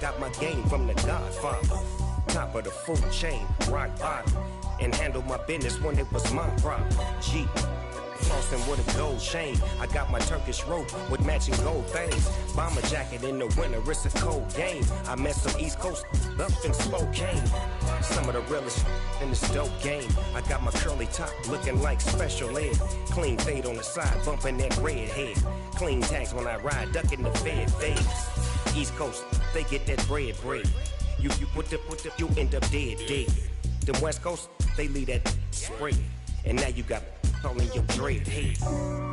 got my game from the Godfather. Top of the food chain, rock bottom. And handle my business when it was my problem. G. Flossing with a gold chain. I got my Turkish rope with matching gold things. Bomber jacket in the winter, it's a cold game. I met some East Coast up in Spokane. Some of the realest in this dope game. I got my curly top looking like special ed. Clean fade on the side, bumping that red head. Clean tags when I ride, ducking the fade fades. East Coast, they get that bread. You you end up dead. The West Coast, they leave that spray. And now you got calling your dread head.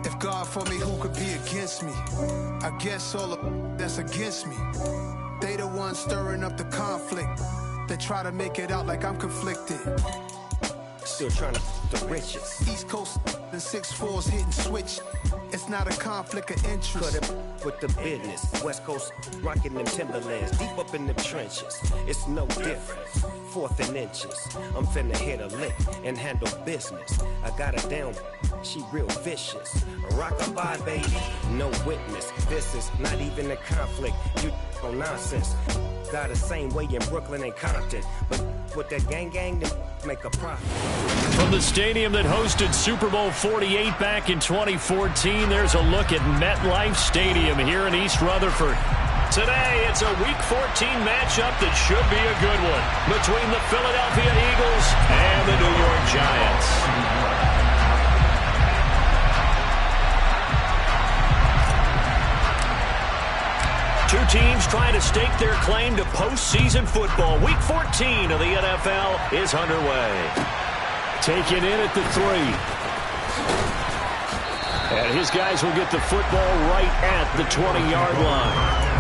If God for me, who could be against me? I guess all the that's against me. They the ones stirring up the conflict. They try to make it out like I'm conflicted. Still trying to the riches. East Coast and 6'4s hitting switch. It's not a conflict of interest. Cut it with the business. West Coast rocking them Timberlands, deep up in the trenches. It's no difference. 4th and inches. I'm finna hit a lick and handle business. I got her down, she real vicious. Rockabye, baby, no witness. This is not even a conflict. You on nonsense. Got the same way in Brooklyn and Compton, but with that gang, then make a profit. From the stadium that hosted Super Bowl 48 back in 2014, there's a look at MetLife Stadium here in East Rutherford. Today, it's a Week 14 matchup that should be a good one between the Philadelphia Eagles and the New York Giants. Two teams trying to stake their claim to postseason football. Week 14 of the NFL is underway. Taken in at the 3. And his guys will get the football right at the 20-yard line.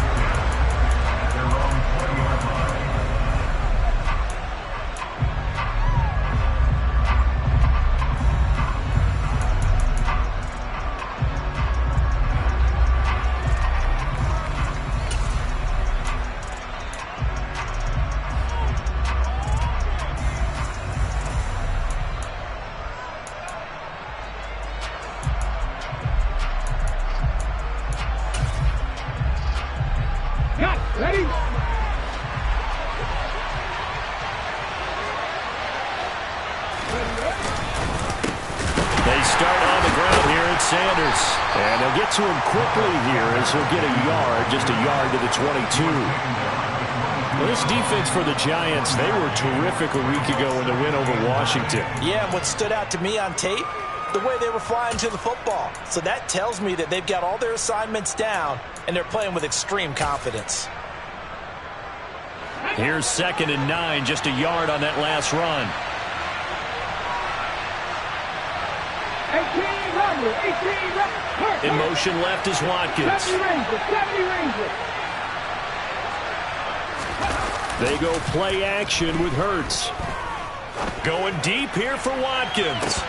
Sanders, and they'll get to him quickly here as he'll get a yard, just a yard to the 22. Well, this defense for the Giants, they were terrific a week ago in the win over Washington. Yeah, and what stood out to me on tape, the way they were flying to the football. So that tells me that they've got all their assignments down, and they're playing with extreme confidence. Here's 2nd and 9, just a yard on that last run. 18. In motion left is Watkins. They go play action with Hurts. Going deep here for Watkins.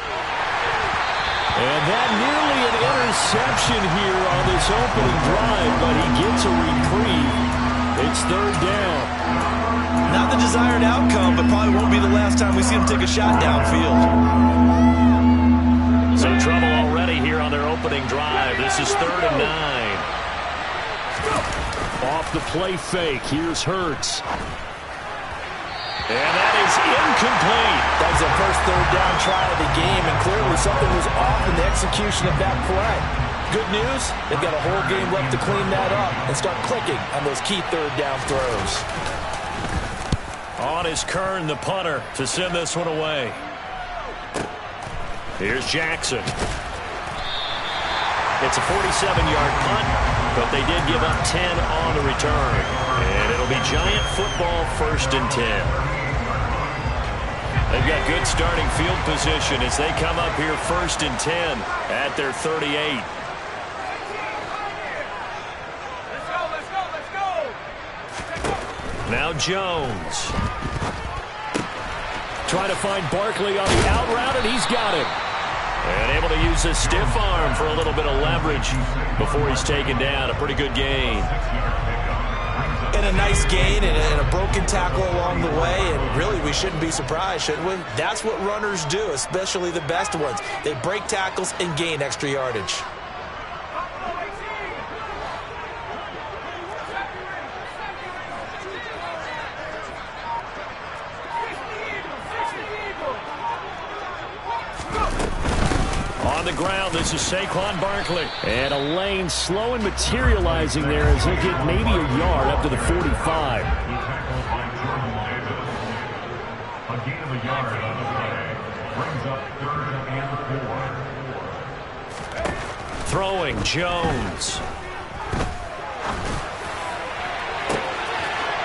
And that nearly an interception here on this opening drive, but he gets a reprieve. It's 3rd down. Not the desired outcome, but probably won't be the last time we see him take a shot downfield. So trouble already here on their opening drive. This is 3rd and 9. Off the play fake, here's Hurts. And that is incomplete. That was their first 3rd down try of the game, and clearly something was off in the execution of that play. Good news, they've got a whole game left to clean that up and start clicking on those key 3rd down throws. On is Kern, the punter, to send this one away. Here's Jackson. It's a 47-yard punt, but they did give up 10 on the return. And it'll be Giant football 1st and 10. They've got good starting field position as they come up here 1st and 10 at their 38. Now Jones. Trying to find Barkley on the out route, and he's got it. And able to use his stiff arm for a little bit of leverage before he's taken down. A pretty good gain. And a nice gain and a broken tackle along the way. And really, we shouldn't be surprised, should we? That's what runners do, especially the best ones. They break tackles and gain extra yardage. On the ground, this is Saquon Barkley. And a lane slow and materializing there as he'll get maybe a yard up to the 45. A gain of a yard on the play. Brings up 3rd and 4. Throwing, Jones.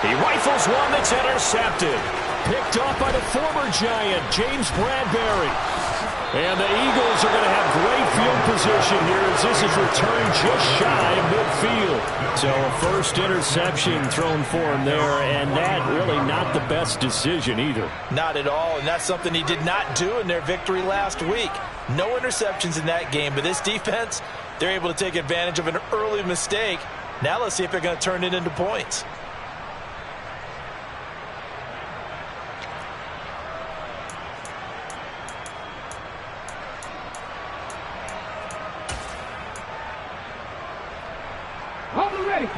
He rifles one that's intercepted. Picked off by the former Giant, James Bradbury. And the Eagles are going to have great field position here as this is returned just shy of midfield. So a first interception thrown for him there, and that really not the best decision either. Not at all, and that's something he did not do in their victory last week. No interceptions in that game, but this defense, they're able to take advantage of an early mistake. Now let's see if they're going to turn it into points.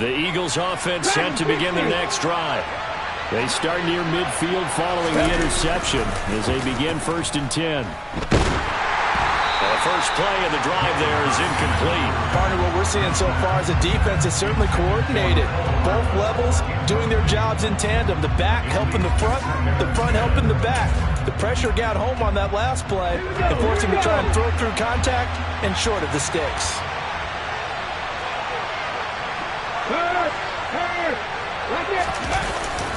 The Eagles offense set to begin their next drive. They start near midfield following the interception as they begin 1st and 10. The first play of the drive there is incomplete. Partner, what we're seeing so far is the defense is certainly coordinated. Both levels doing their jobs in tandem. The back helping the front helping the back. The pressure got home on that last play and forced him to try and throw through contact and short of the sticks.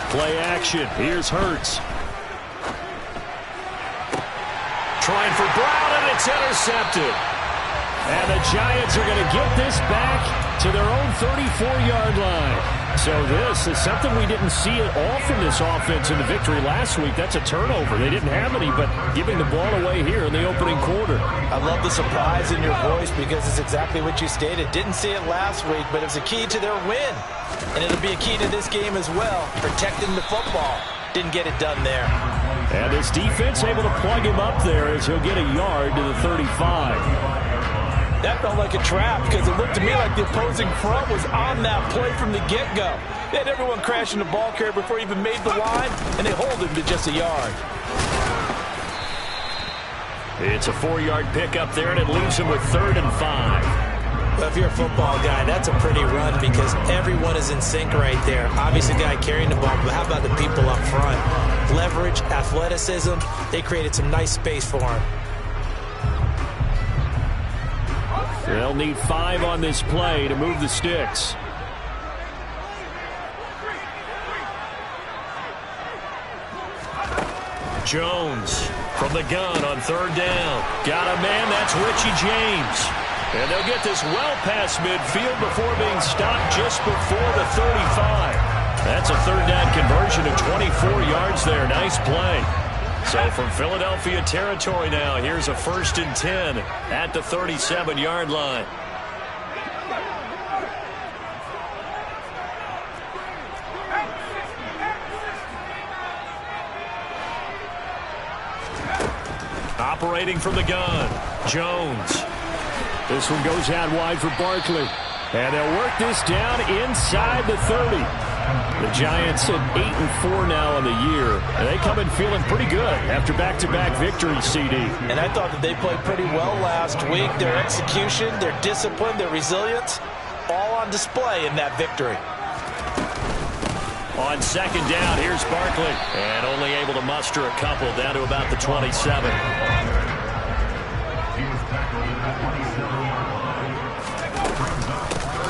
Play action. Here's Hurts. Trying for Brown, and it's intercepted. And the Giants are going to get this back to their own 34-yard line. So this is something we didn't see at all from this offense in the victory last week. That's a turnover. They didn't have any, but giving the ball away here in the opening quarter. I love the surprise in your voice because it's exactly what you stated. Didn't see it last week, but it was a key to their win. And it'll be a key to this game as well, protecting the football. Didn't get it done there. And this defense able to plug him up there as he'll get a yard to the 35. That felt like a trap because it looked to me like the opposing front was on that play from the get-go. They had everyone crashing the ball carrier before he even made the line, and they hold him to just a yard. It's a 4-yard pickup there, and it leaves him with 3rd and 5. Well, if you're a football guy, that's a pretty run because everyone is in sync right there. Obviously, the guy carrying the ball, but how about the people up front? Leverage, athleticism, they created some nice space for him. They'll need 5 on this play to move the sticks. Jones from the gun on 3rd down. Got a man, that's Richie James. And they'll get this well past midfield before being stopped just before the 35. That's a 3rd down conversion of 24 yards there. Nice play. So from Philadelphia territory now, here's a 1st and 10 at the 37-yard line. Operating from the gun, Jones. This one goes out wide for Barkley. And they'll work this down inside the 30. The Giants at 8-4 now in the year. And they come in feeling pretty good after back-to-back victories, CD. And I thought that they played pretty well last week. Their execution, their discipline, their resilience, all on display in that victory. On 2nd down, here's Barkley. And only able to muster a couple down to about the 27.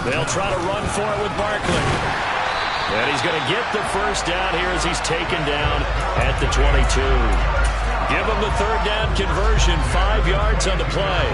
They'll try to run for it with Barkley. And he's going to get the 1st down here as he's taken down at the 22. Give him the 3rd down conversion, 5 yards on the play.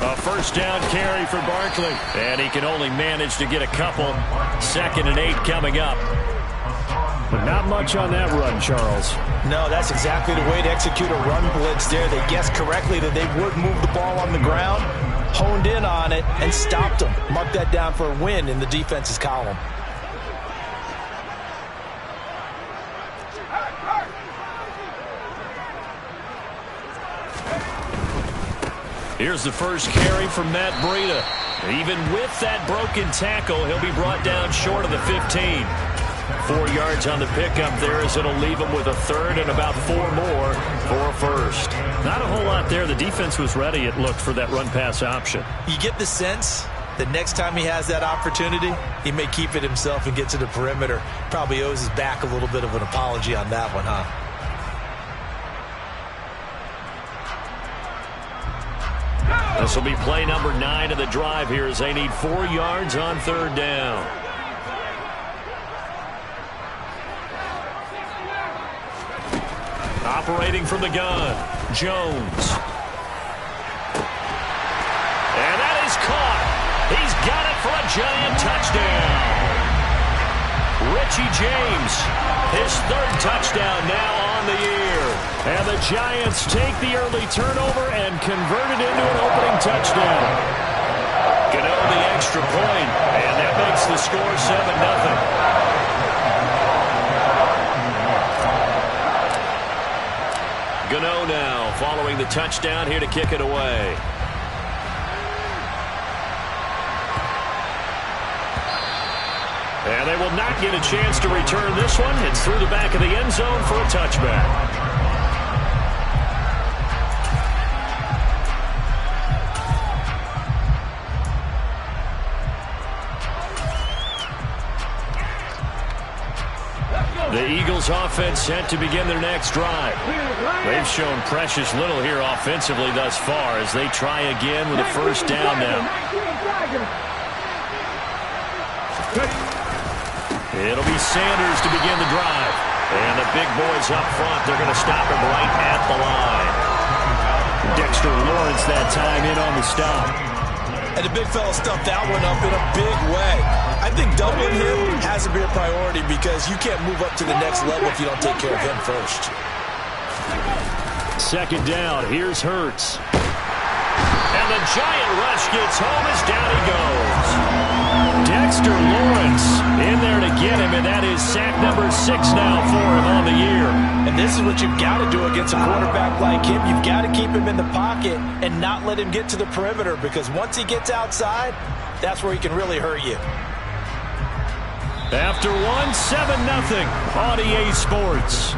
A 1st down carry for Barkley. And he can only manage to get a couple. 2nd and 8 coming up. But not much on that run, Charles. No, that's exactly the way to execute a run blitz there. They guessed correctly that they would move the ball on the ground, honed in on it, and stopped them. Mark that down for a win in the defense's column. Here's the first carry from Matt Breida. Even with that broken tackle, he'll be brought down short of the 15. 4 yards on the pickup there as it'll leave him with a third and about 4 more for a first. Not a whole lot there. The defense was ready, it looked, for that run-pass option. You get the sense that next time he has that opportunity, he may keep it himself and get to the perimeter. Probably owes his back a little bit of an apology on that one, huh? This will be play number 9 of the drive here as they need 4 yards on third down. Operating from the gun, Jones. And that is caught. He's got it for a Giant touchdown. Richie James, his 3rd touchdown now on the year. And the Giants take the early turnover and convert it into an opening touchdown. Gano the extra point, and that makes the score 7-0. Gano now following the touchdown here to kick it away. And they will not get a chance to return this one. It's through the back of the end zone for a touchback. The Eagles offense set to begin their next drive. They've shown precious little here offensively thus far as they try again with a first down now. It'll be Sanders to begin the drive. And the big boys up front, they're going to stop him right at the line. Dexter Lawrence that time in on the stop. And the big fella stuffed that one up in a big way. I think doubling him has to be a priority because you can't move up to the next level if you don't take care of him first. Second down, here's Hurts. And the Giant rush gets home as down he goes. Dexter Lawrence in there to get him, and that is sack number 6 now for him on the year. And this is what you've got to do against a quarterback like him. You've got to keep him in the pocket and not let him get to the perimeter because once he gets outside, that's where he can really hurt you. After 7-0 on EA Sports.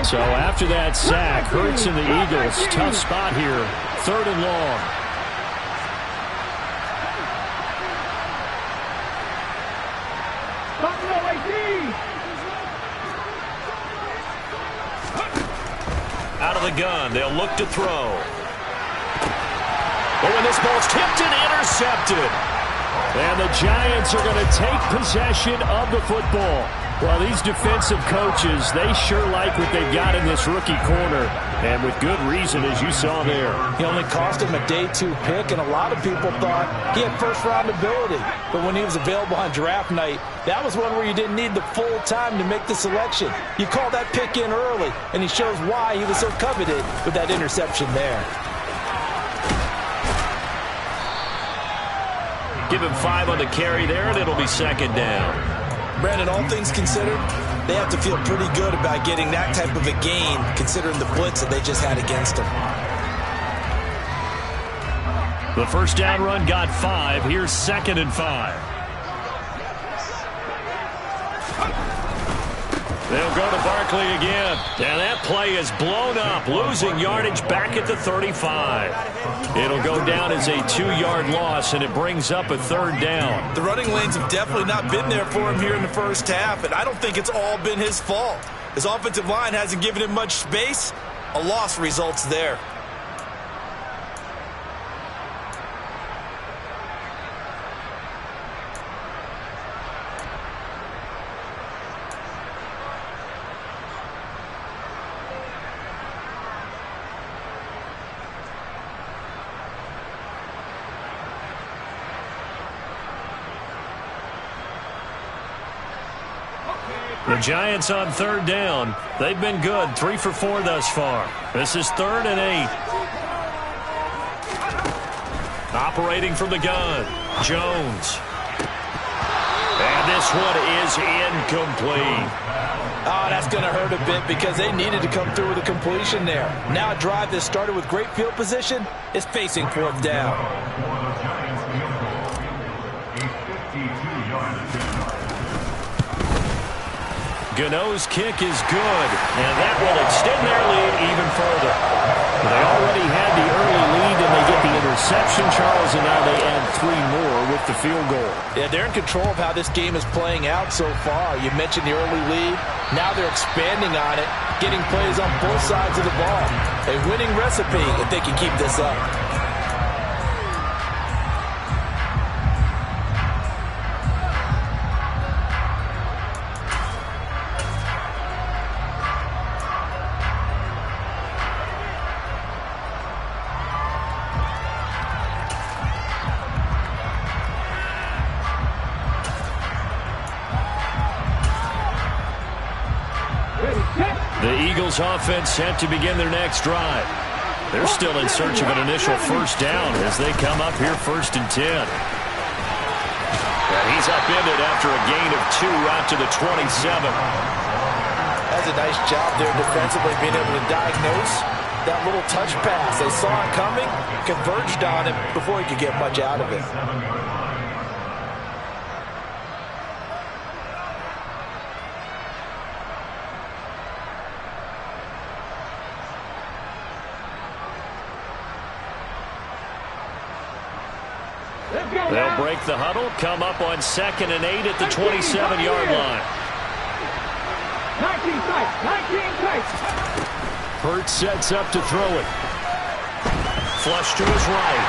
So after that sack, Hurts and the Eagles, tough spot here, 3rd and long. Out of the gun, they'll look to throw. But when this ball's tipped and intercepted. And the Giants are going to take possession of the football. Well, these defensive coaches, they sure like what they've got in this rookie corner. And with good reason, as you saw there. He only cost him a day 2 pick, and a lot of people thought he had first-round ability. But when he was available on draft night, that was one where you didn't need the full time to make the selection. You call that pick in early, and he shows why he was so coveted with that interception there. Give him 5 on the carry there, and it'll be 2nd down. Brandon, all things considered, they have to feel pretty good about getting that type of a gain, considering the blitz that they just had against them. The first down run got 5. Here's 2nd and 5. They'll go to Barkley again. And that play is blown up, losing yardage back at the 35. It'll go down as a 2-yard loss, and it brings up a 3rd down. The running lanes have definitely not been there for him here in the first half, and I don't think it's all been his fault. His offensive line hasn't given him much space. A loss results there. The Giants on third down. They've been good, 3 for 4 thus far. This is 3rd and 8. Operating from the gun, Jones. And this one is incomplete. Oh, that's going to hurt a bit because they needed to come through with a completion there. Now a drive that started with great field position is facing 4th down. Gano's kick is good, and that will extend their lead even further. They already had the early lead, and they get the interception, Charles, and now they add 3 more with the field goal. Yeah, they're in control of how this game is playing out so far. You mentioned the early lead. Now they're expanding on it, getting plays on both sides of the ball. A winning recipe if they can keep this up. The Eagles offense set to begin their next drive. They're still in search of an initial first down as they come up here 1st and 10. And he's upended after a gain of 2 out to the 27. That's a nice job there defensively, being able to diagnose that little touch pass. They saw it coming, converged on it before he could get much out of it. They'll break the huddle, come up on 2nd and 8 at the 27-yard line. 19 tight. Hurts sets up to throw it. Flush to his right.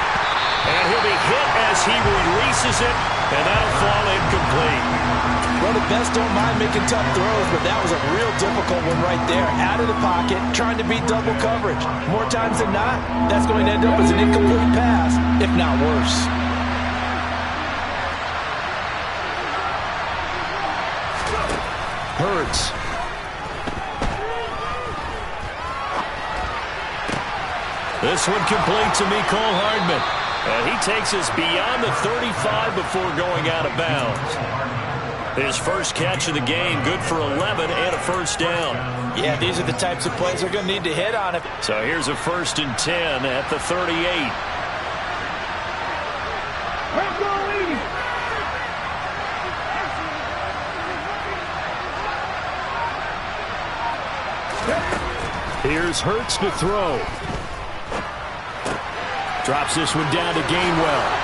And he'll be hit as he releases it, and that'll fall incomplete. Well, the best don't mind making tough throws, but that was a real difficult one right there. Out of the pocket, trying to beat double coverage. More times than not, that's going to end up as an incomplete pass, if not worse. Hurts. This one complete to Mecole Hardman. And he takes us beyond the 35 before going out of bounds. His first catch of the game, good for 11 and a first down. Yeah, these are the types of plays they're going to need to hit on it. So here's a 1st and 10 at the 38. Here's Hurts to throw. Drops this one down to Gainwell.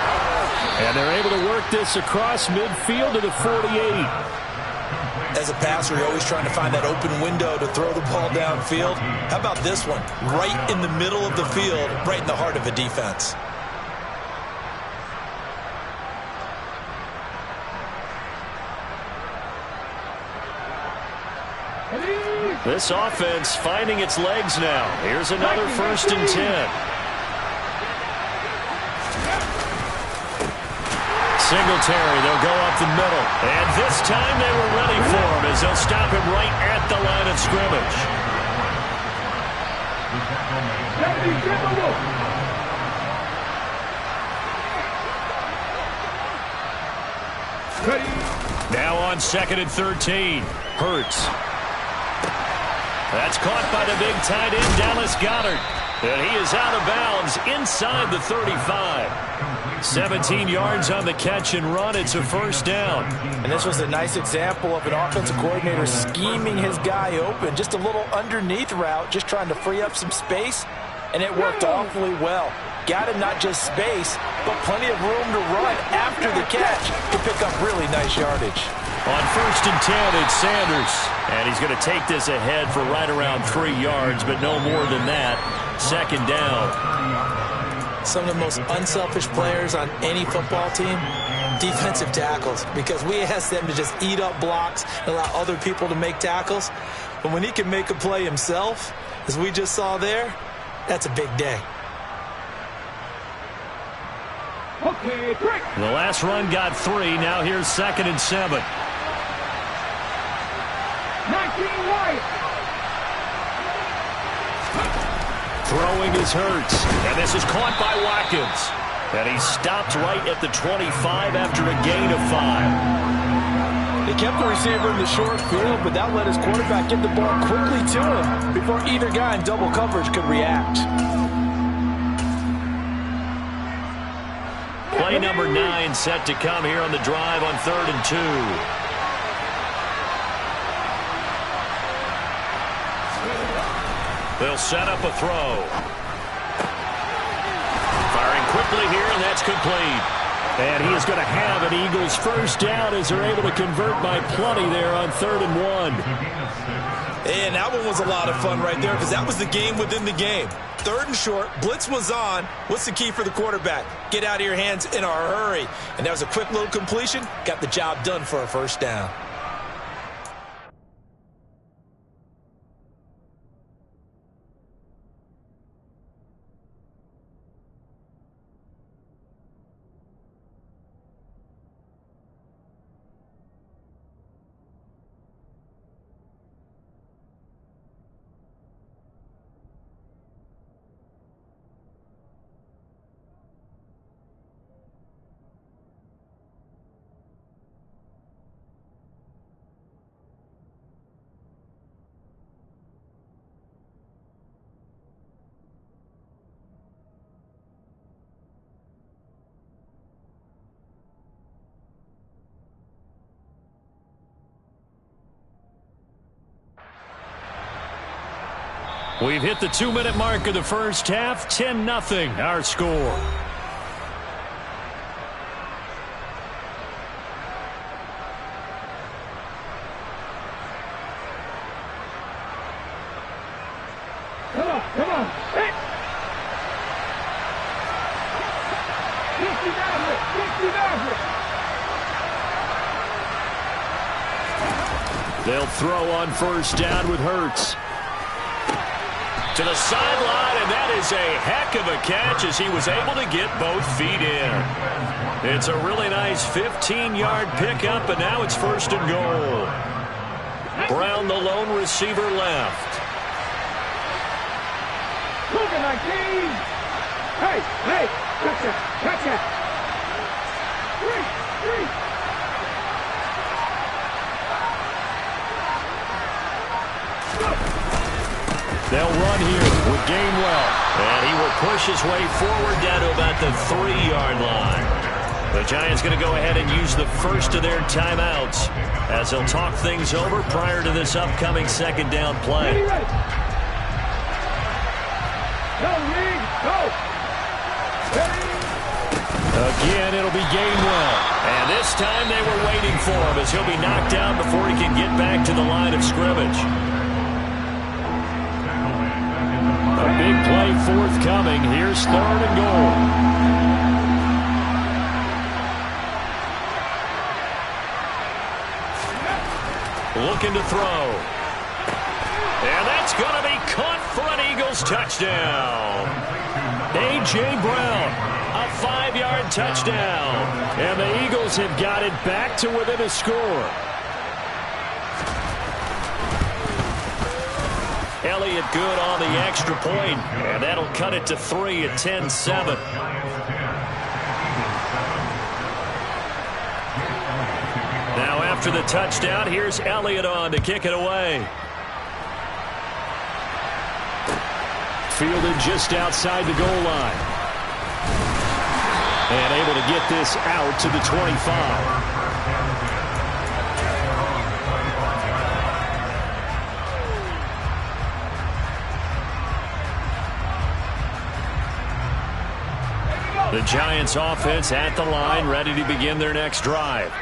And they're able to work this across midfield to the 48. As a passer, you're always trying to find that open window to throw the ball downfield. How about this one? Right in the middle of the field, right in the heart of a defense. This offense finding its legs now. Here's another 1st and 10. Singletary, they'll go up the middle. And this time they were ready for him as they'll stop him right at the line of scrimmage. Now on 2nd and 13. Hurts. That's caught by the big tight end, Dallas Goedert. And he is out of bounds inside the 35. 17 yards on the catch and run. It's a first down. And this was a nice example of an offensive coordinator scheming his guy open. Just a little underneath route, just trying to free up some space. And it worked awfully well. Got him not just space, but plenty of room to run after the catch to pick up really nice yardage. On 1st and 10, it's Sanders. And he's going to take this ahead for right around 3 yards, but no more than that. 2nd down. Some of the most unselfish players on any football team, defensive tackles, because we ask them to just eat up blocks and allow other people to make tackles. But when he can make a play himself, as we just saw there, that's a big day. Okay, break. The last run got 3. Now here's 2nd and 7. wide. Throwing is Hurts, and this is caught by Watkins. And he stopped right at the 25 after a gain of 5. They kept the receiver in the short field, but that let his quarterback get the ball quickly to him before either guy in double coverage could react. Play number 9 set to come here on the drive on 3rd and 2. They'll set up a throw. Firing quickly here, and that's complete. And he is going to have an Eagles first down as they're able to convert by plenty there on 3rd and 1. And that one was a lot of fun right there because that was the game within the game. 3rd and short, blitz was on. What's the key for the quarterback? Get out of your hands in a hurry. And that was a quick little completion. Got the job done for a first down. We've hit the 2-minute mark of the first half. 10-0 our score. Come on. Hit. 60 They'll throw on first down with Hurts. To the sideline, and that is a heck of a catch as he was able to get both feet in. It's a really nice 15-yard pickup, and now it's 1st and goal. Brown, the lone receiver, left. Logan 19. Hey, catch it. 3. They'll run here with Gainwell. And he will push his way forward down to about the 3-yard line. The Giants going to go ahead and use the first of their timeouts as they'll talk things over prior to this upcoming 2nd down play. Again, it'll be Gainwell. And this time they were waiting for him as he'll be knocked down before he can get back to the line of scrimmage. A big play forthcoming. Here's 3rd and goal. Looking to throw. And that's going to be caught for an Eagles touchdown. A.J. Brown, a 5-yard touchdown. And the Eagles have got it back to within a score. Elliott good on the extra point, and that'll cut it to 3 at 10-7. Now after the touchdown, here's Elliott on to kick it away. Fielded just outside the goal line. And able to get this out to the 25. The Giants offense at the line, ready to begin their next drive.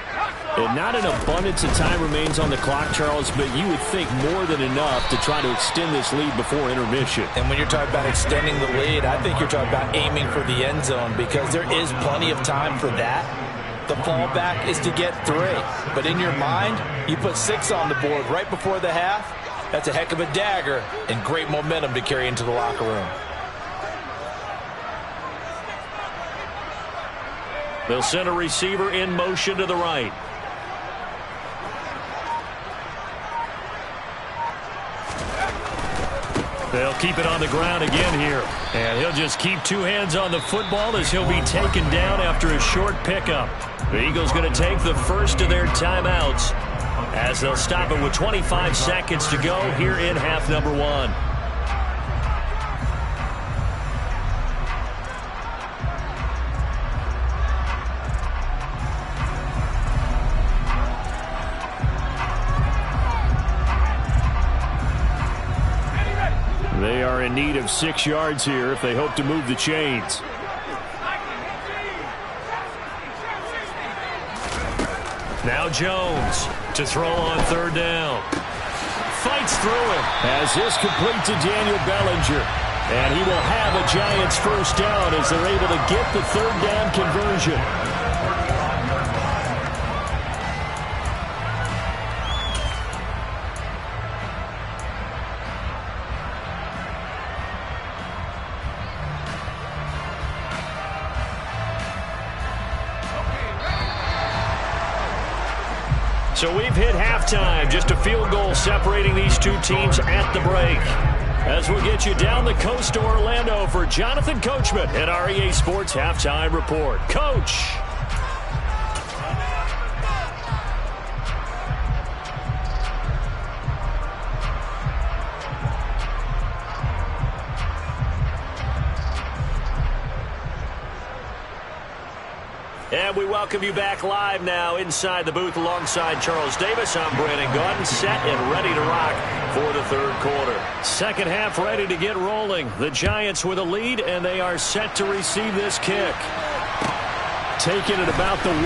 And not an abundance of time remains on the clock, Charles, but you would think more than enough to try to extend this lead before intermission. And when you're talking about extending the lead, I think you're talking about aiming for the end zone because there is plenty of time for that. The fallback is to get 3. But in your mind, you put 6 on the board right before the half. That's a heck of a dagger and great momentum to carry into the locker room. They'll send a receiver in motion to the right. They'll keep it on the ground again here. And he'll just keep two hands on the football as he'll be taken down after a short pickup. The Eagles going to take the first of their timeouts as they'll stop it with 25 seconds to go here in half number one. They are in need of 6 yards here if they hope to move the chains. Now Jones to throw on third down. Fights through it. As this complete to Daniel Bellinger. And he will have a Giants first down as they're able to get the third down conversion. So we've hit halftime, just a field goal separating these two teams at the break. As we'll get you down the coast to Orlando for Jonathan Coachman at our EA Sports Halftime Report. Coach. And we welcome you back live now inside the booth alongside Charles Davis. I'm Brandon Gaudin, set and ready to rock for the third quarter. Second half ready to get rolling. The Giants with a lead, and they are set to receive this kick. Taking it about the 1.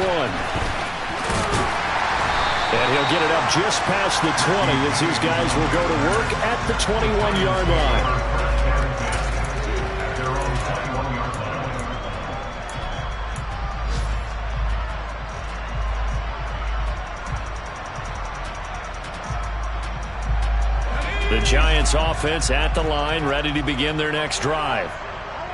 And he'll get it up just past the 20 as these guys will go to work at the 21-yard line. The Giants offense at the line, ready to begin their next drive.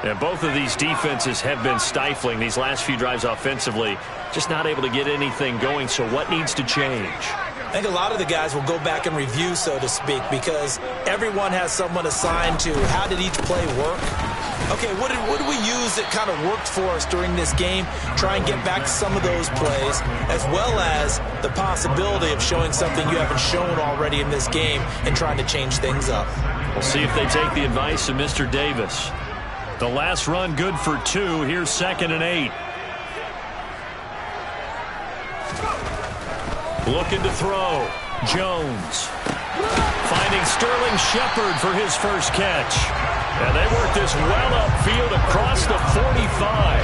And both of these defenses have been stifling these last few drives offensively. Just not able to get anything going, so what needs to change? I think a lot of the guys will go back and review, so to speak, because everyone has someone assigned to how did each play work. Okay, what did we use that kind of worked for us during this game? Try and get back to some of those plays, as well as the possibility of showing something you haven't shown already in this game and trying to change things up. We'll see if they take the advice of Mr. Davis. The last run good for 2. Here's 2nd and 8. Looking to throw. Jones. Finding Sterling Shepard for his first catch. And they work this well upfield across the 45.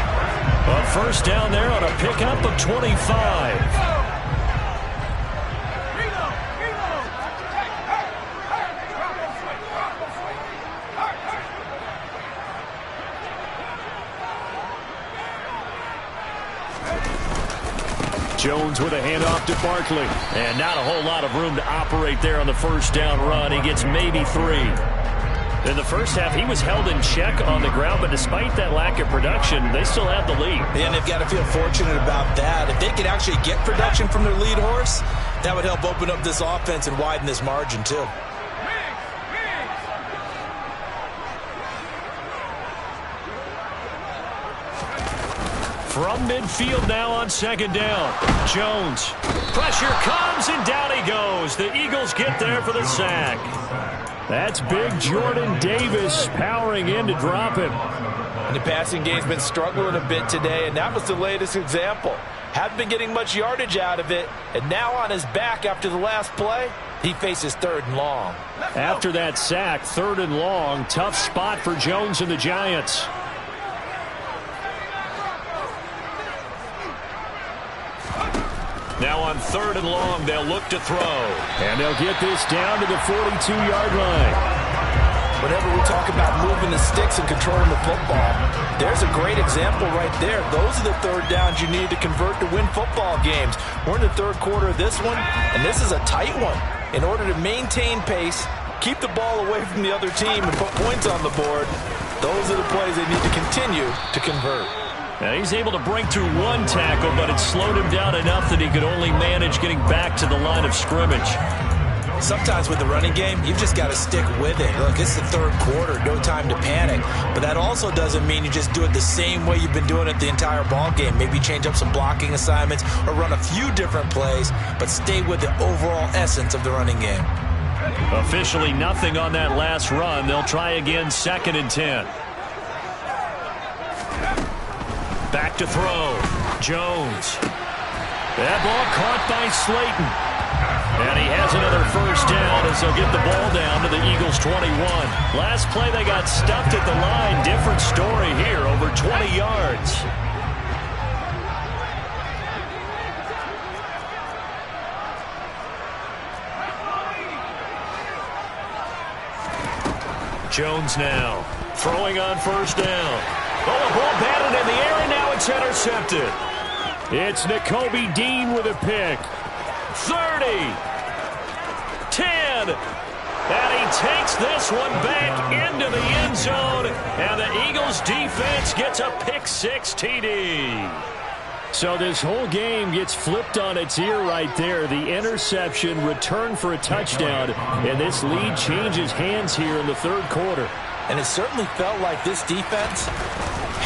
A first down there on a pickup of 25. Jones with a handoff to Barkley. And not a whole lot of room to operate there on the first down run. He gets maybe 3. In the first half, he was held in check on the ground, but despite that lack of production, they still have the lead. And they've got to feel fortunate about that. If they could actually get production from their lead horse, that would help open up this offense and widen this margin, too. From midfield now on 2nd down. Jones. Pressure comes, and down he goes. The Eagles get there for the sack. That's big Jordan Davis powering in to drop him. And the passing game's been struggling a bit today, and that was the latest example. Hadn't been getting much yardage out of it, and now on his back after the last play, he faces 3rd and long. After that sack, 3rd and long. Tough spot for Jones and the Giants. Now on 3rd and long, they'll look to throw. And they'll get this down to the 42-yard line. Whenever we talk about moving the sticks and controlling the football, there's a great example right there. Those are the 3rd downs you need to convert to win football games. We're in the 3rd quarter of this one, and this is a tight one. In order to maintain pace, keep the ball away from the other team, and put points on the board, those are the plays they need to continue to convert. Now he's able to break through 1 tackle, but it slowed him down enough that he could only manage getting back to the line of scrimmage. sometimes with the running game, you've just got to stick with it. Look, it's the third quarter, no time to panic. But that also doesn't mean you just do it the same way you've been doing it the entire ball game. Maybe change up some blocking assignments or run a few different plays, but stay with the overall essence of the running game. Officially nothing on that last run. They'll try again, 2nd and 10. Back to throw. Jones. That ball caught by Slayton. And he has another first down as they'll get the ball down to the Eagles' 21. Last play they got stuffed at the line. Different story here, over 20 yards. Jones now throwing on first down. Oh, the ball batted in the air, and now it's intercepted. It's Nakobe Dean with a pick. 30, 10, and he takes this one back into the end zone, and the Eagles defense gets a pick 6 TD. So this whole game gets flipped on its ear right there. The interception, return for a touchdown, and this lead changes hands here in the third quarter. And it certainly felt like this defense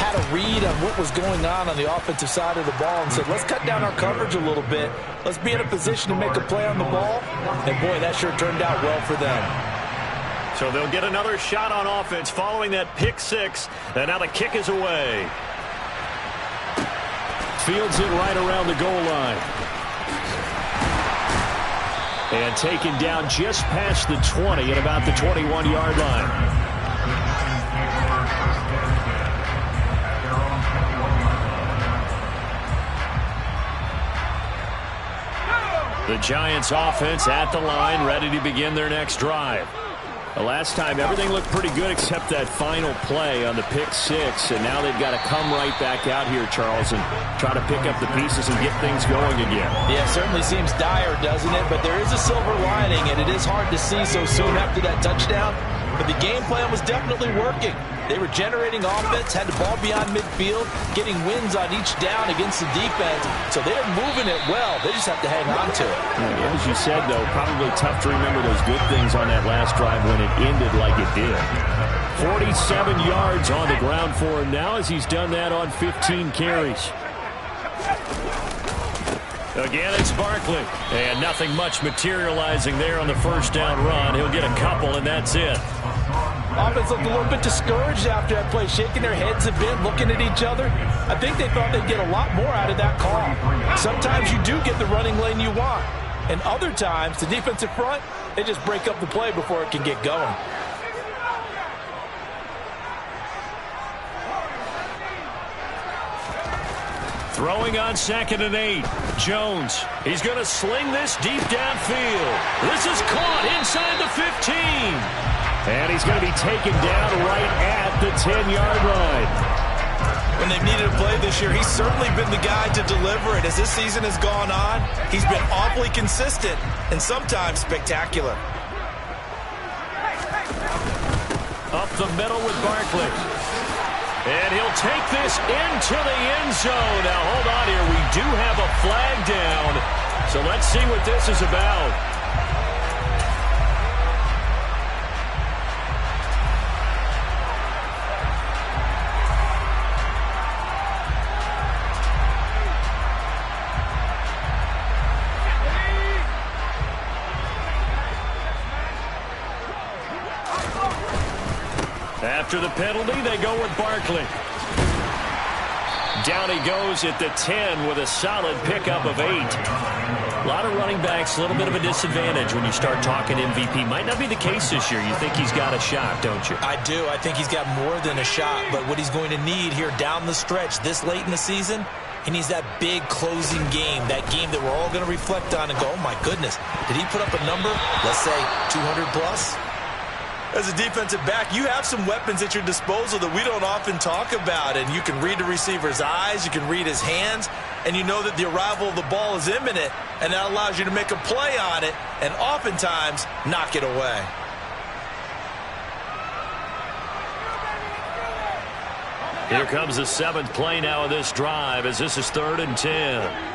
had a read on what was going on the offensive side of the ball and said, let's cut down our coverage a little bit. Let's be in a position to make a play on the ball. And, boy, that sure turned out well for them. So they'll get another shot on offense following that pick 6, and now the kick is away. Fields it right around the goal line. And taken down just past the 20 at about the 21-yard line. The Giants offense at the line, ready to begin their next drive. The last time, everything looked pretty good except that final play on the pick 6, and now they've got to come right back out here, Charles, and try to pick up the pieces and get things going again. Yeah, it certainly seems dire, doesn't it? But there is a silver lining, and it is hard to see so soon after that touchdown. But the game plan was definitely working. They were generating offense, had the ball beyond midfield, getting wins on each down against the defense. So they're moving it well. They just have to hang on to it. Yeah, as you said, though, probably tough to remember those good things on that last drive when it ended like it did. 47 yards on the ground for him now as he's done that on 15 carries. Again, it's Barkley. And nothing much materializing there on the first down run. He'll get a couple, and that's it. Offense looked a little bit discouraged after that play, shaking their heads a bit, looking at each other. I think they thought they'd get a lot more out of that call. Sometimes you do get the running lane you want. And other times, the defensive front, they just break up the play before it can get going. Throwing on 2nd and 8. Jones. He's going to sling this deep downfield. This is caught inside the 15. And he's going to be taken down right at the 10-yard line. When they've needed a play this year, he's certainly been the guy to deliver it. As this season has gone on, he's been awfully consistent and sometimes spectacular. Up the middle with Barkley. And he'll take this into the end zone. Now, hold on here. We do have a flag down. So let's see what this is about. After the penalty, they go with Barkley. Down he goes at the 10 with a solid pickup of 8. A lot of running backs, a little bit of a disadvantage when you start talking MVP. Might not be the case this year. You think he's got a shot, don't you? I do. I think he's got more than a shot. But what he's going to need here down the stretch this late in the season, he needs that big closing game, that game that we're all going to reflect on and go, oh, my goodness, did he put up a number, let's say 200 plus? As a defensive back, you have some weapons at your disposal that we don't often talk about, and you can read the receiver's eyes, you can read his hands, and you know that the arrival of the ball is imminent, and that allows you to make a play on it and oftentimes knock it away. Here comes the 7th play now of this drive as this is 3rd and 10.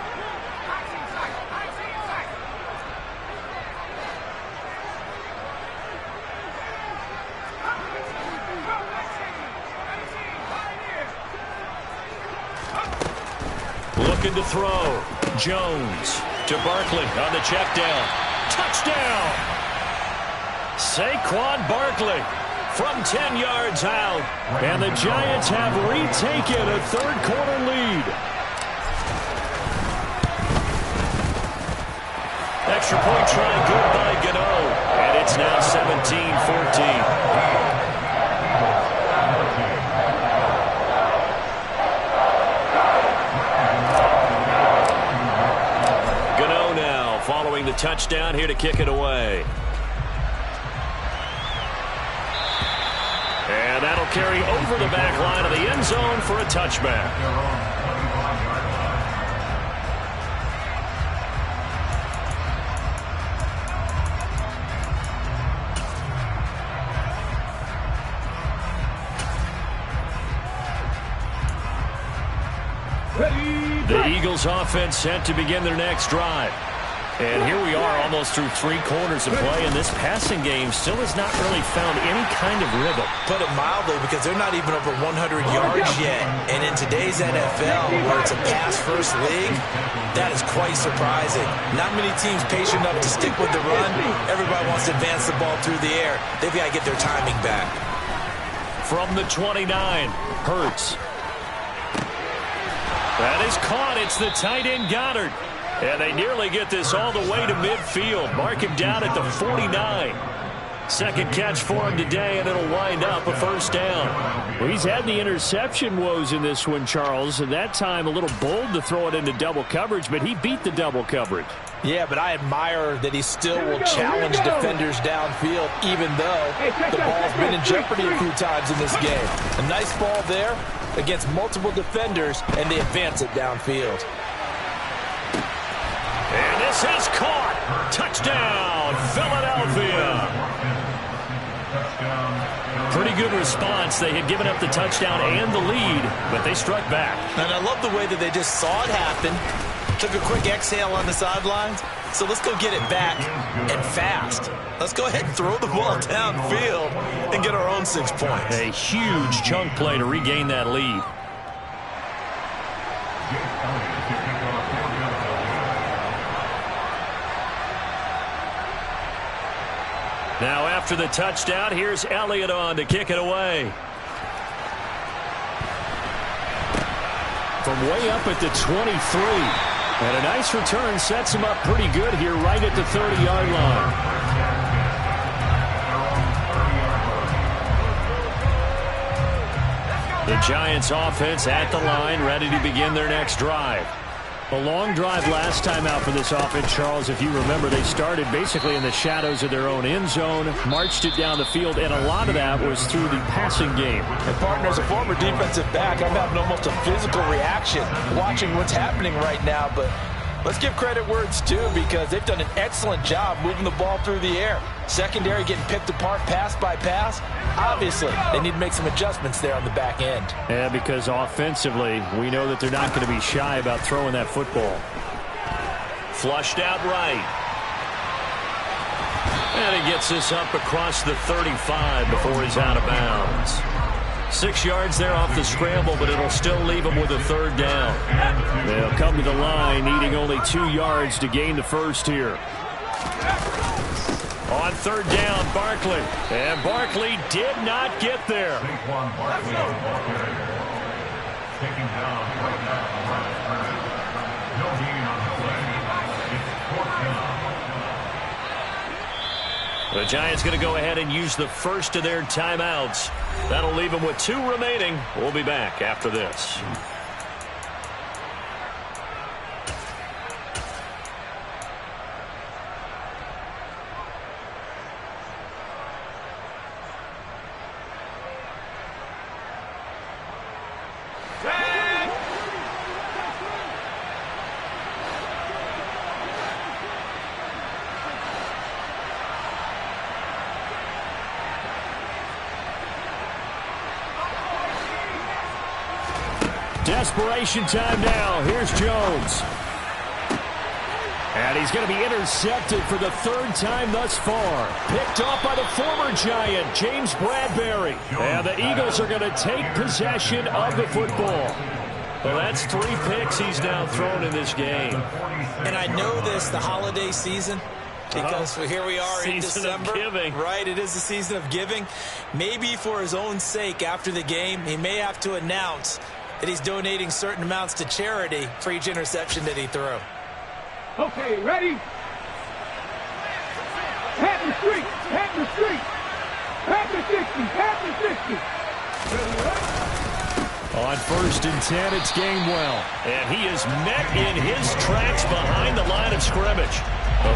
looking to throw. Jones to Barkley on the check down. Touchdown! Saquon Barkley from 10 yards out. And the Giants have retaken a third-quarter lead. Extra point try good by Gano. And it's now 17-14. Following the touchdown, here to kick it away. And that'll carry over the back line of the end zone for a touchback. The Eagles offense set to begin their next drive. And here we are almost through 3 quarters of play, and this passing game still has not really found any kind of rhythm. Put it mildly, because they're not even over 100 yards yet. And in today's NFL, where it's a pass-first league, that is quite surprising. Not many teams patient enough to stick with the run. Everybody wants to advance the ball through the air. They've got to get their timing back. From the 29, Hurts. That is caught. It's the tight end Goddard. And they nearly get this all the way to midfield. Mark him down at the 49. Second catch for him today, and it'll wind up a first down. Well, he's had the interception woes in this one, Charles. And that time a little bold to throw it into double coverage, but he beat the double coverage. Yeah, but I admire that he still will challenge defenders downfield, even though the ball's been in jeopardy a few times in this game. A nice ball there against multiple defenders, and they advance it downfield. And this is caught. Touchdown, Philadelphia. Pretty good response. They had given up the touchdown and the lead, but they struck back. And I love the way that they just saw it happen, took a quick exhale on the sidelines. So let's go get it back, and fast. Let's go ahead and throw the ball downfield and get our own 6 points. A huge chunk play to regain that lead. Now after the touchdown, here's Elliott on to kick it away. From way up at the 23. And a nice return sets him up pretty good here right at the 30-yard line. The Giants offense at the line, ready to begin their next drive. A long drive last time out for this offense, Charles. If you remember, they started basically in the shadows of their own end zone, marched it down the field, and a lot of that was through the passing game. And partner, as a former defensive back, I'm having almost a physical reaction watching what's happening right now. But let's give credit where it's due, because they've done an excellent job moving the ball through the air. Secondary getting picked apart pass by pass. Obviously, they need to make some adjustments there on the back end. Yeah, because offensively, we know that they're not going to be shy about throwing that football. Flushed out right. And he gets this up across the 35 before he's out of bounds. 6 yards there off the scramble, but it'll still leave him with a third down. They'll come to the line, needing only 2 yards to gain the first here. On third down, Barkley. And Barkley did not get there. Saquon Barkley on the ball carrier. Taking down right now on the line of scrimmage. No gain on the play. It's fourth down. The Giants going to go ahead and use the first of their timeouts. That'll leave them with 2 remaining. We'll be back after this. Desperation time now. Here's Jones. And he's going to be intercepted for the 3rd time thus far. Picked off by the former Giant, James Bradberry. And the Eagles are going to take possession of the football. Well, that's 3 picks he's now thrown in this game. And I know this, the holiday season, because here we are in December. Right, it is the season of giving. Maybe for his own sake after the game, he may have to announce that he's donating certain amounts to charity for each interception that he threw. Okay, ready? Half the street, half the street. Half the 60, half the 60. On 1st and 10, it's Gainwell. And he is met in his tracks behind the line of scrimmage.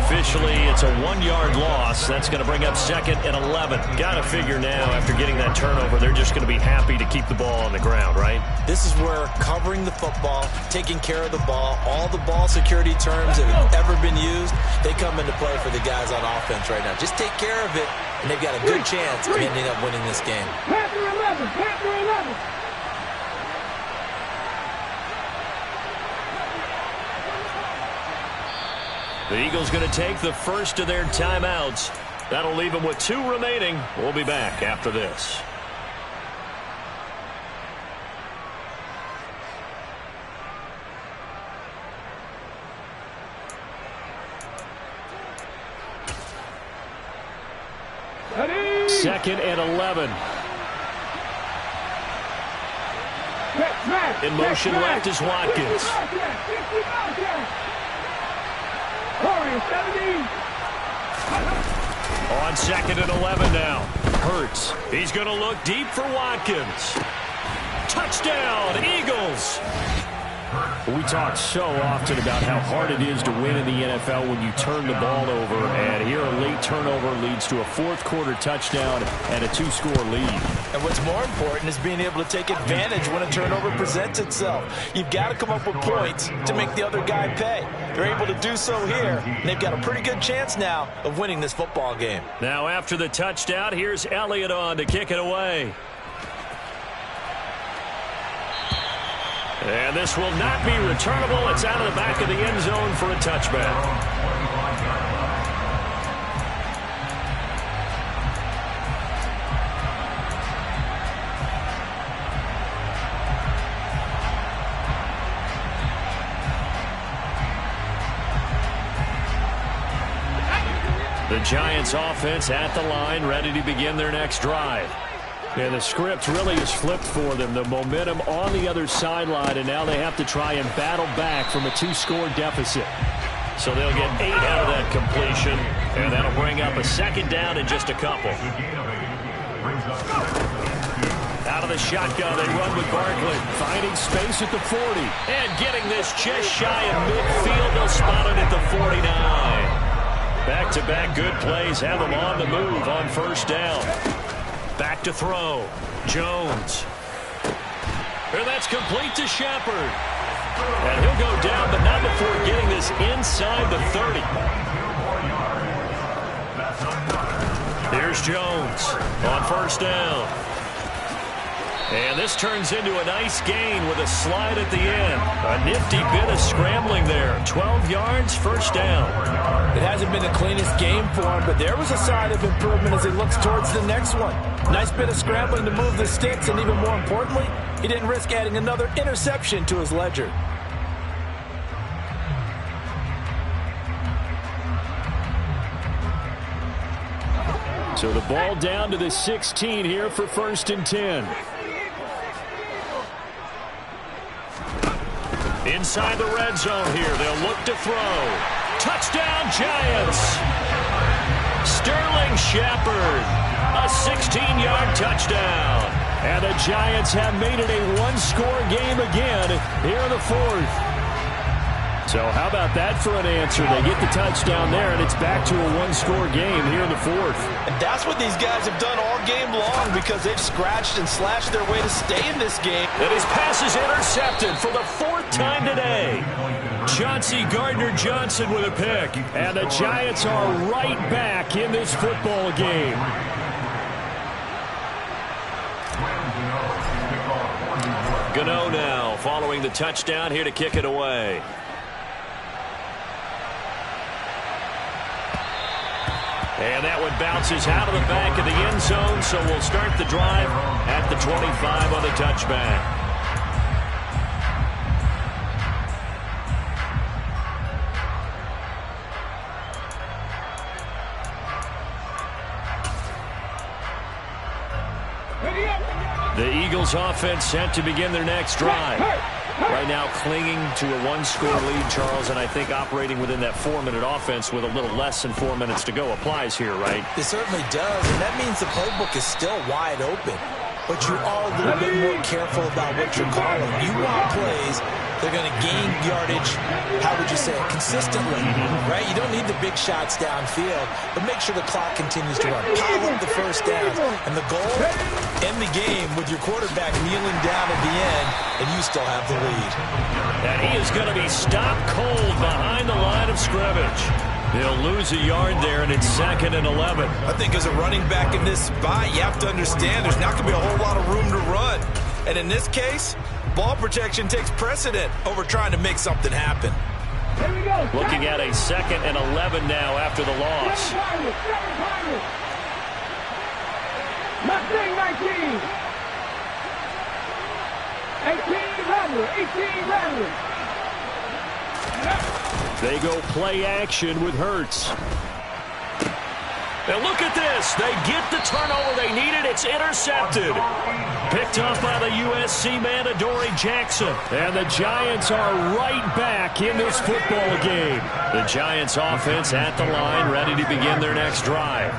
Officially, it's a 1-yard loss. That's going to bring up 2nd and 11. Got to figure now, after getting that turnover, they're just going to be happy to keep the ball on the ground, right? This is where covering the football, taking care of the ball, all the ball security terms that have ever been used, they come into play for the guys on offense right now. Just take care of it, and they've got a good chance of ending up winning this game. Panther 11, Panther 11. The Eagles going to take the first of their timeouts. That'll leave them with 2 remaining. We'll be back after this. Ready? 2nd and 11. In motion left is Watkins. On 2nd and 11 now. Hurts. He's going to look deep for Watkins. Touchdown, Eagles. We talk so often about how hard it is to win in the NFL when you turn the ball over. And here a late turnover leads to a 4th-quarter touchdown and a 2-score lead. And what's more important is being able to take advantage when a turnover presents itself. You've got to come up with points to make the other guy pay. They're able to do so here, and they've got a pretty good chance now of winning this football game. Now after the touchdown, here's Elliott on to kick it away. And this will not be returnable. It's out of the back of the end zone for a touchback. The Giants offense at the line, ready to begin their next drive. And the script really is flipped for them. The momentum on the other sideline, and now they have to try and battle back from a 2-score deficit. So they'll get 8 out of that completion, and that'll bring up a 2nd down in just a couple. Out of the shotgun, they run with Barkley, finding space at the 40. And getting this just shy of midfield, they'll spot it at the 49. Back-to-back good plays have them on the move on 1st down. Back to throw. Jones. And that's complete to Shepard. And he'll go down, but not before getting this inside the 30. Here's Jones on 1st down. And this turns into a nice gain with a slide at the end. A nifty bit of scrambling there. 12 yards, 1st down. It hasn't been the cleanest game for him, but there was a sign of improvement as he looks towards the next one. Nice bit of scrambling to move the sticks, and even more importantly, he didn't risk adding another interception to his ledger. So the ball down to the 16 here for 1st and 10. Inside the red zone here. They'll look to throw. Touchdown, Giants. Sterling Shepard. A 16-yard touchdown. And the Giants have made it a 1-score game again here in the 4th. So how about that for an answer? They get the touchdown there, and it's back to a 1-score game here in the 4th. And that's what these guys have done all game long, because they've scratched and slashed their way to stay in this game. And his pass is intercepted for the 4th time today. Chauncey Gardner-Johnson with a pick. And the Giants are right back in this football game. Gano now following the touchdown here to kick it away. And that one bounces out of the back of the end zone, so we'll start the drive at the 25 on the touchback. The Eagles offense set to begin their next drive. Right now clinging to a one-score lead, Charles, and I think operating within that 4-minute offense with a little less than 4 minutes to go applies here, right? It certainly does, and that means the playbook is still wide open. But you are a little bit more careful about what you're calling. You want plays they're going to gain yardage, how would you say it, consistently, right? You don't need the big shots downfield, but make sure the clock continues to run. Pile up the first downs. And the goal, end the game with your quarterback kneeling down at the end, and you still have the lead. And he is going to be stopped cold behind the line of scrimmage. He'll lose a yard there, and it's 2nd and 11. I think as a running back in this spot, you have to understand there's not going to be a whole lot of room to run. And in this case, ball protection takes precedent over trying to make something happen. Looking at a 2nd and 11 now after the loss. 18 Rattler. They go play action with Hurts. And look at this. They get the turnover they needed. It's intercepted. Picked off by the USC man, Adoree Jackson. And the Giants are right back in this football game. The Giants offense at the line, ready to begin their next drive.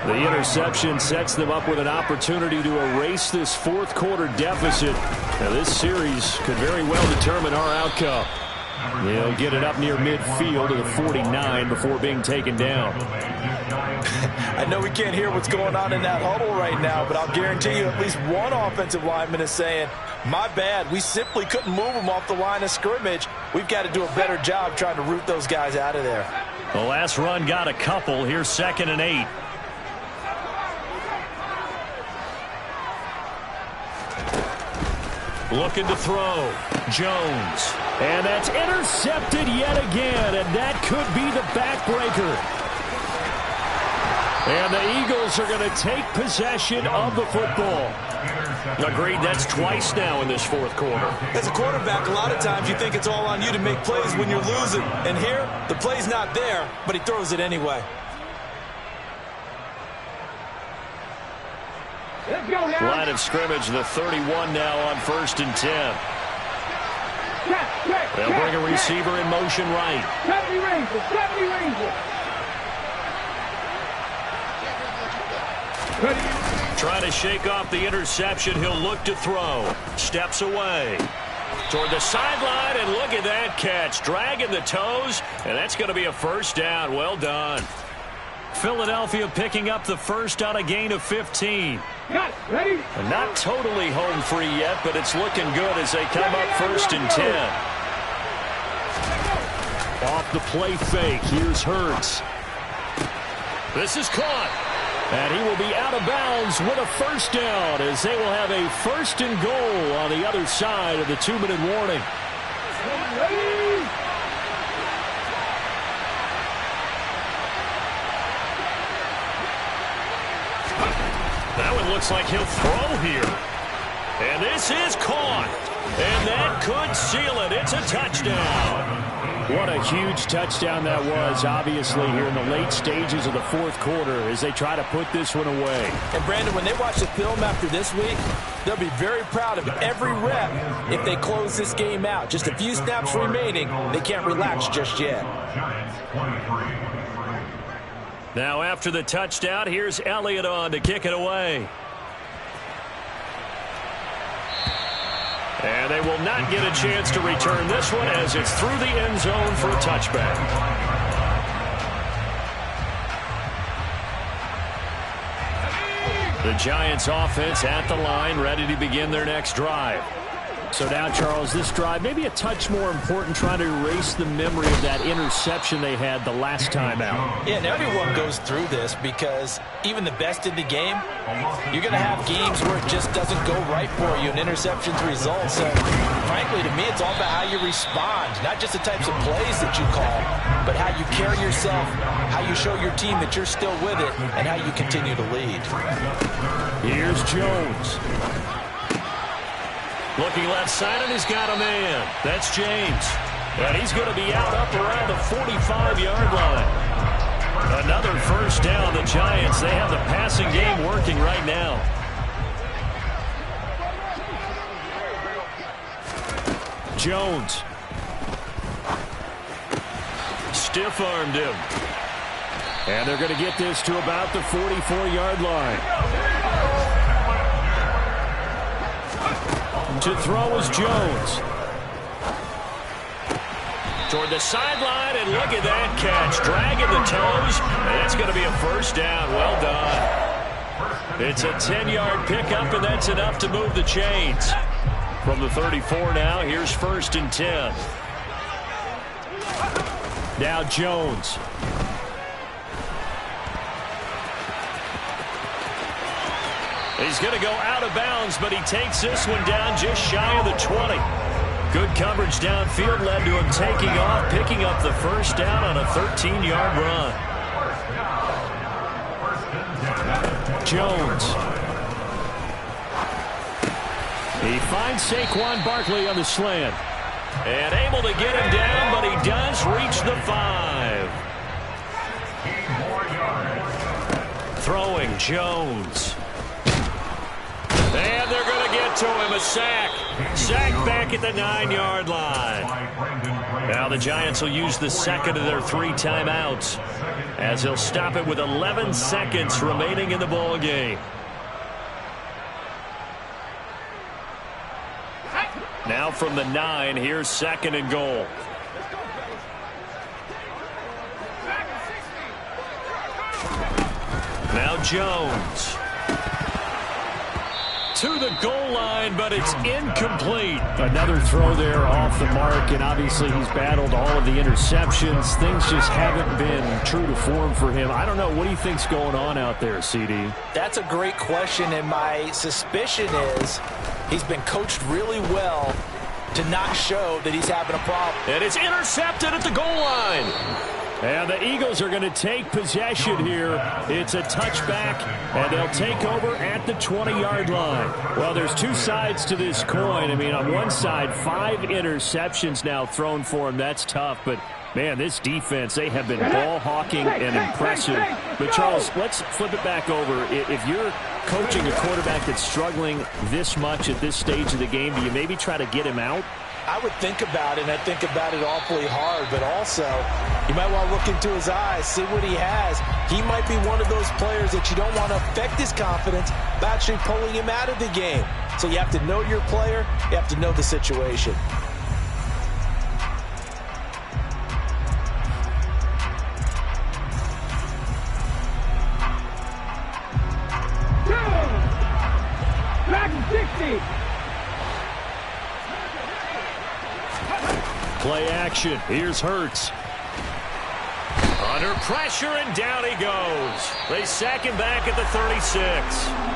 The interception sets them up with an opportunity to erase this fourth quarter deficit. Now, this series could very well determine our outcome. They'll get it up near midfield to the 49 before being taken down. I know we can't hear what's going on in that huddle right now, but I'll guarantee you at least one offensive lineman is saying, my bad, we simply couldn't move them off the line of scrimmage. We've got to do a better job trying to root those guys out of there. The last run got a couple. Here's 2nd and 8. Looking to throw. Jones. And that's intercepted yet again, and that could be the backbreaker. And the Eagles are going to take possession of the football. Agreed, that's twice now in this fourth quarter. As a quarterback, a lot of times you think it's all on you to make plays when you're losing. And here, the play's not there, but he throws it anyway. Let's go now. Line of scrimmage, the 31 now on 1st and 10. They'll bring a receiver in motion right. 70 Rangers. Trying to shake off the interception. He'll look to throw. Steps away. Toward the sideline, and look at that catch. Dragging the toes, and that's going to be a first down. Well done. Philadelphia picking up the first on a gain of 15. Ready? Not totally home free yet, but it's looking good as they come up 1st and 10. Off the play fake, here's Hurts. This is caught. And he will be out of bounds with a first down as they will have a 1st and goal on the other side of the 2-minute warning. That one looks like he'll throw here. And this is caught. And that could seal it. It's a touchdown. What a huge touchdown that was, obviously, here in the late stages of the fourth quarter as they try to put this one away. And, Brandon, when they watch the film after this week, they'll be very proud of every rep if they close this game out. Just a few snaps remaining. They can't relax just yet. Now, after the touchdown, here's Elliott on to kick it away. And they will not get a chance to return this one as it's through the end zone for a touchback. The Giants offense at the line, ready to begin their next drive. So now, Charles, this drive maybe a touch more important, trying to erase the memory of that interception they had the last time out. Yeah, and everyone goes through this because even the best in the game, you're going to have games where it just doesn't go right for you and interceptions result. So, frankly, to me, it's all about how you respond, not just the types of plays that you call, but how you carry yourself, how you show your team that you're still with it, and how you continue to lead. Here's Jones. Looking left side, and he's got a man. That's James. And he's going to be out up around the 45-yard line. Another first down. The Giants, they have the passing game working right now. Jones. Stiff-armed him. And they're going to get this to about the 44-yard line. To throw is Jones. Toward the sideline, and look at that catch. Dragging the toes, and that's going to be a first down. Well done. It's a 10-yard pickup, and that's enough to move the chains. From the 34 now, here's 1st and 10. Now Jones. He's going to go out of bounds, but he takes this one down just shy of the 20. Good coverage downfield led to him taking off, picking up the first down on a 13-yard run. Jones. He finds Saquon Barkley on the slant. And able to get him down, but he does reach the 5. Throwing Jones. And they're going to get to him. A sack. Sack back at the 9-yard line. Now the Giants will use the second of their 3 timeouts as they'll stop it with 11 seconds remaining in the ball game. Now from the 9, here's 2nd and goal. Now Jones. To the goal line, but it's incomplete. Another throw there off the mark, and obviously he's battled all of the interceptions. Things just haven't been true to form for him. I don't know. What do you think's going on out there, CD? That's a great question, and my suspicion is he's been coached really well to not show that he's having a problem. And it's intercepted at the goal line. And the Eagles are going to take possession here. It's a touchback, and they'll take over at the 20-yard line. Well, there's 2 sides to this coin. I mean, on one side, 5 interceptions now thrown for him. That's tough, but man, this defense, they have been ball hawking and impressive. But, Charles, let's flip it back over. If you're coaching a quarterback that's struggling this much at this stage of the game, do you maybe try to get him out? I would think about it, and I think about it awfully hard, but also you might want to look into his eyes, see what he has. He might be one of those players that you don't want to affect his confidence by actually pulling him out of the game. So you have to know your player, you have to know the situation. Back 60. Play action. Here's Hurts. Under pressure, and down he goes. They sack him back at the 36.